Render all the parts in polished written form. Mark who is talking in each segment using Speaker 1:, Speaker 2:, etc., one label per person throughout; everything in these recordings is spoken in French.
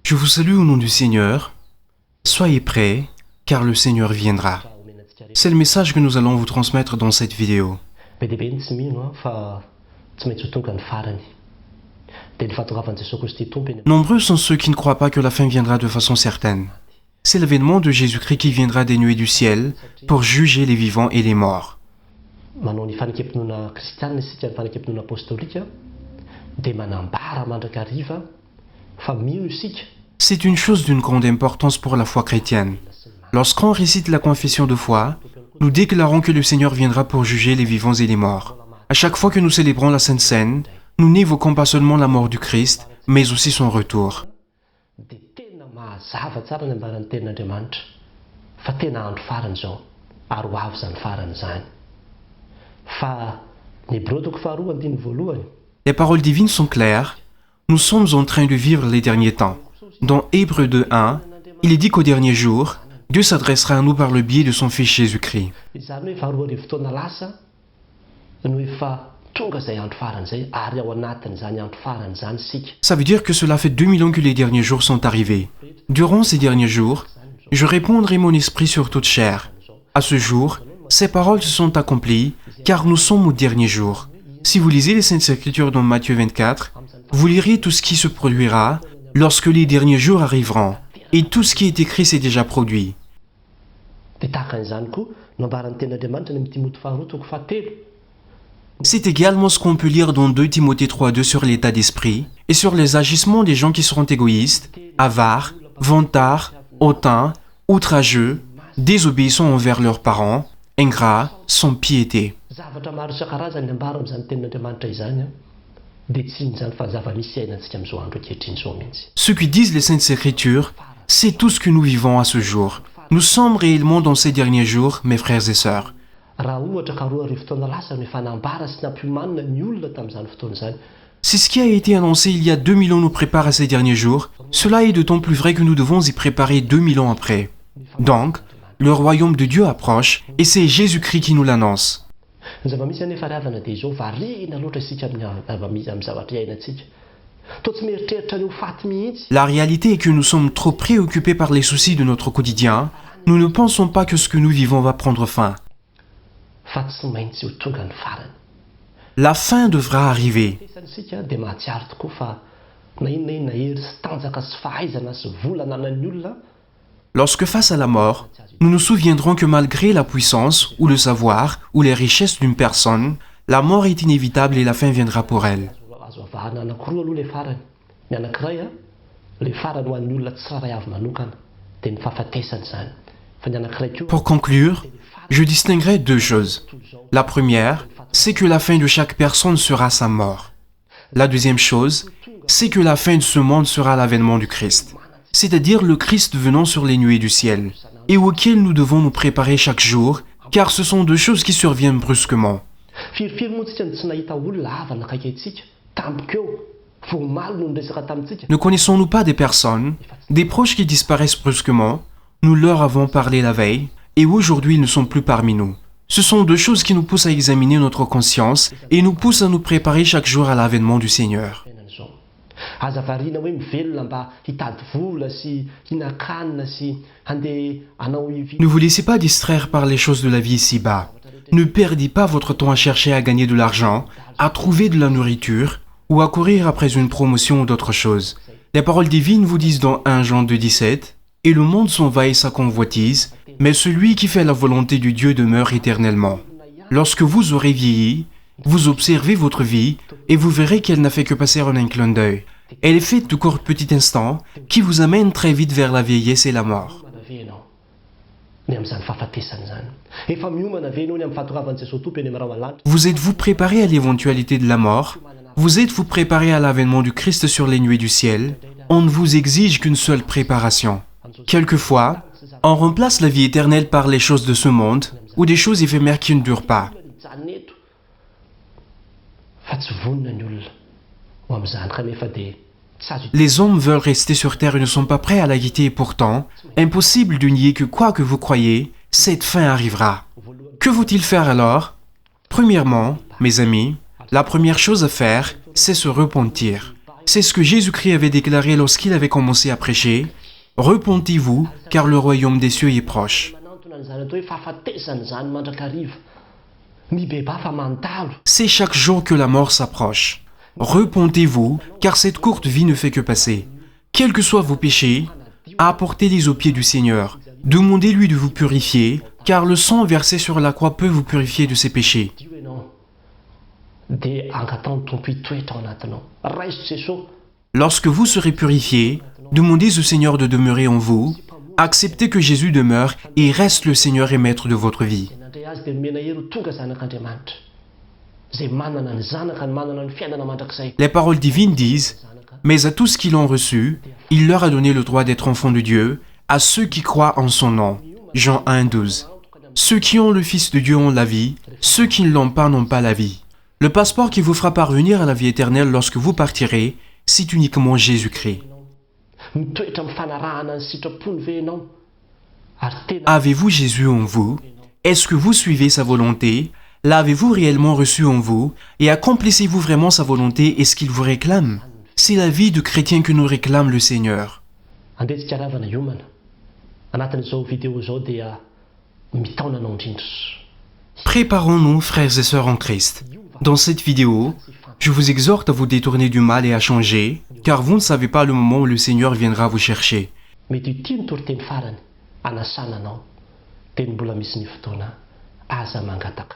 Speaker 1: Je vous salue au nom du Seigneur. Soyez prêts, car le Seigneur viendra. C'est le message que nous allons vous transmettre dans cette vidéo. Nombreux sont ceux qui ne croient pas que la fin viendra de façon certaine. C'est l'avènement de Jésus-Christ qui viendra des nuées du ciel pour juger les vivants et les morts. C'est une chose d'une grande importance pour la foi chrétienne. Lorsqu'on récite la confession de foi, nous déclarons que le Seigneur viendra pour juger les vivants et les morts. À chaque fois que nous célébrons la Sainte Seine, nous n'évoquons pas seulement la mort du Christ, mais aussi son retour. Les paroles divines sont claires. Nous sommes en train de vivre les derniers temps. Dans Hébreux 2:1, il est dit qu'au dernier jour, Dieu s'adressera à nous par le biais de son Fils Jésus-Christ. Ça veut dire que cela fait 2000 ans que les derniers jours sont arrivés. Durant ces derniers jours, je répandrai mon esprit sur toute chair. À ce jour, ces paroles se sont accomplies, car nous sommes au dernier jour. Si vous lisez les Saintes Écritures dans Matthieu 24, vous lirez tout ce qui se produira lorsque les derniers jours arriveront. Et tout ce qui est écrit s'est déjà produit. C'est également ce qu'on peut lire dans 2 Timothée 3:2 sur l'état d'esprit et sur les agissements des gens qui seront égoïstes, avares, vantards, hautains, outrageux, désobéissants envers leurs parents, ingrats, sans piété. Ce que disent les Saintes Écritures, c'est tout ce que nous vivons à ce jour. Nous sommes réellement dans ces derniers jours, mes frères et sœurs. Si ce qui a été annoncé il y a 2000 ans nous prépare à ces derniers jours, cela est d'autant plus vrai que nous devons y préparer 2000 ans après. Donc, le royaume de Dieu approche et c'est Jésus-Christ qui nous l'annonce. La réalité est que nous sommes trop préoccupés par les soucis de notre quotidien. Nous ne pensons pas que ce que nous vivons va prendre fin. La fin devra arriver. Lorsque face à la mort, nous nous souviendrons que malgré la puissance, ou le savoir, ou les richesses d'une personne, la mort est inévitable et la fin viendra pour elle. Pour conclure, je distinguerai 2 choses. La première, c'est que la fin de chaque personne sera sa mort. La deuxième chose, c'est que la fin de ce monde sera l'avènement du Christ, c'est-à-dire le Christ venant sur les nuées du ciel, et auquel nous devons nous préparer chaque jour, car ce sont 2 choses qui surviennent brusquement. Ne connaissons-nous pas des personnes, des proches qui disparaissent brusquement? Nous leur avons parlé la veille, et aujourd'hui ils ne sont plus parmi nous. Ce sont 2 choses qui nous poussent à examiner notre conscience et nous poussent à nous préparer chaque jour à l'avènement du Seigneur. Ne vous laissez pas distraire par les choses de la vie ici-bas. Ne perdez pas votre temps à chercher à gagner de l'argent, à trouver de la nourriture ou à courir après une promotion ou d'autres choses. Les paroles divines vous disent dans 1 Jean 2:17 « Et le monde s'en va et sa convoitise, mais celui qui fait la volonté de Dieu demeure éternellement. » Lorsque vous aurez vieilli, vous observez votre vie et vous verrez qu'elle n'a fait que passer en un clin d'œil. Elle est faite de courts petits instants qui vous amènent très vite vers la vieillesse et la mort. Vous êtes-vous préparé à l'éventualité de la mort? Vous êtes-vous préparé à l'avènement du Christ sur les nuées du ciel? On ne vous exige qu'une seule préparation. Quelquefois, on remplace la vie éternelle par les choses de ce monde ou des choses éphémères qui ne durent pas. Les hommes veulent rester sur terre et ne sont pas prêts à la quitter et pourtant, impossible de nier que quoi que vous croyez, cette fin arrivera. Que faut-il faire alors? Premièrement, mes amis, la première chose à faire, c'est se repentir. C'est ce que Jésus-Christ avait déclaré lorsqu'il avait commencé à prêcher. Repentez-vous, car le royaume des cieux est proche. C'est chaque jour que la mort s'approche. Repentez-vous, car cette courte vie ne fait que passer. Quels que soient vos péchés, apportez-les aux pieds du Seigneur. Demandez-lui de vous purifier, car le sang versé sur la croix peut vous purifier de ces péchés. Lorsque vous serez purifié, demandez au Seigneur de demeurer en vous, acceptez que Jésus demeure et reste le Seigneur et Maître de votre vie. Les paroles divines disent « Mais à tous qui l'ont reçu, il leur a donné le droit d'être enfants de Dieu, à ceux qui croient en son nom. » Jean 1, 12. Ceux qui ont le Fils de Dieu ont la vie, ceux qui ne l'ont pas n'ont pas la vie. Le passeport qui vous fera parvenir à la vie éternelle lorsque vous partirez, c'est uniquement Jésus-Christ. Avez-vous Jésus en vous? Est-ce que vous suivez sa volonté? L'avez-vous réellement reçu en vous? Et accomplissez-vous vraiment sa volonté et ce qu'il vous réclame? C'est la vie de chrétien que nous réclame le Seigneur. Préparons-nous, frères et sœurs en Christ. Dans cette vidéo, je vous exhorte à vous détourner du mal et à changer, car vous ne savez pas le moment où le Seigneur viendra vous chercher.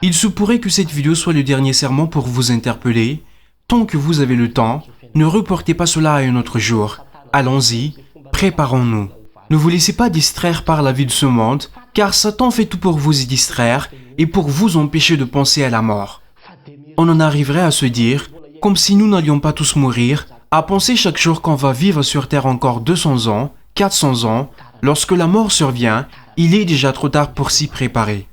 Speaker 1: Il se pourrait que cette vidéo soit le dernier sermon pour vous interpeller. Tant que vous avez le temps, ne reportez pas cela à un autre jour. Allons-y, préparons-nous. Ne vous laissez pas distraire par la vie de ce monde, car Satan fait tout pour vous y distraire et pour vous empêcher de penser à la mort. On en arriverait à se dire, comme si nous n'allions pas tous mourir, à penser chaque jour qu'on va vivre sur Terre encore 200 ans, 400 ans. Lorsque la mort survient, il est déjà trop tard pour s'y préparer.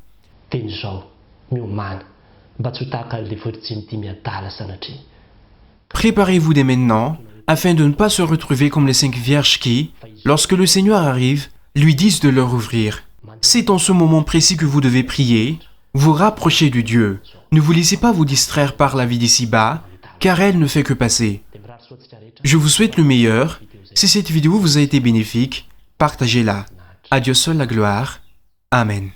Speaker 1: Préparez-vous dès maintenant, afin de ne pas se retrouver comme les 5 vierges qui, lorsque le Seigneur arrive, lui disent de leur ouvrir. C'est en ce moment précis que vous devez prier, vous rapprocher de Dieu. Ne vous laissez pas vous distraire par la vie d'ici-bas, car elle ne fait que passer. Je vous souhaite le meilleur. Si cette vidéo vous a été bénéfique, partagez-la. À Dieu seul la gloire. Amen.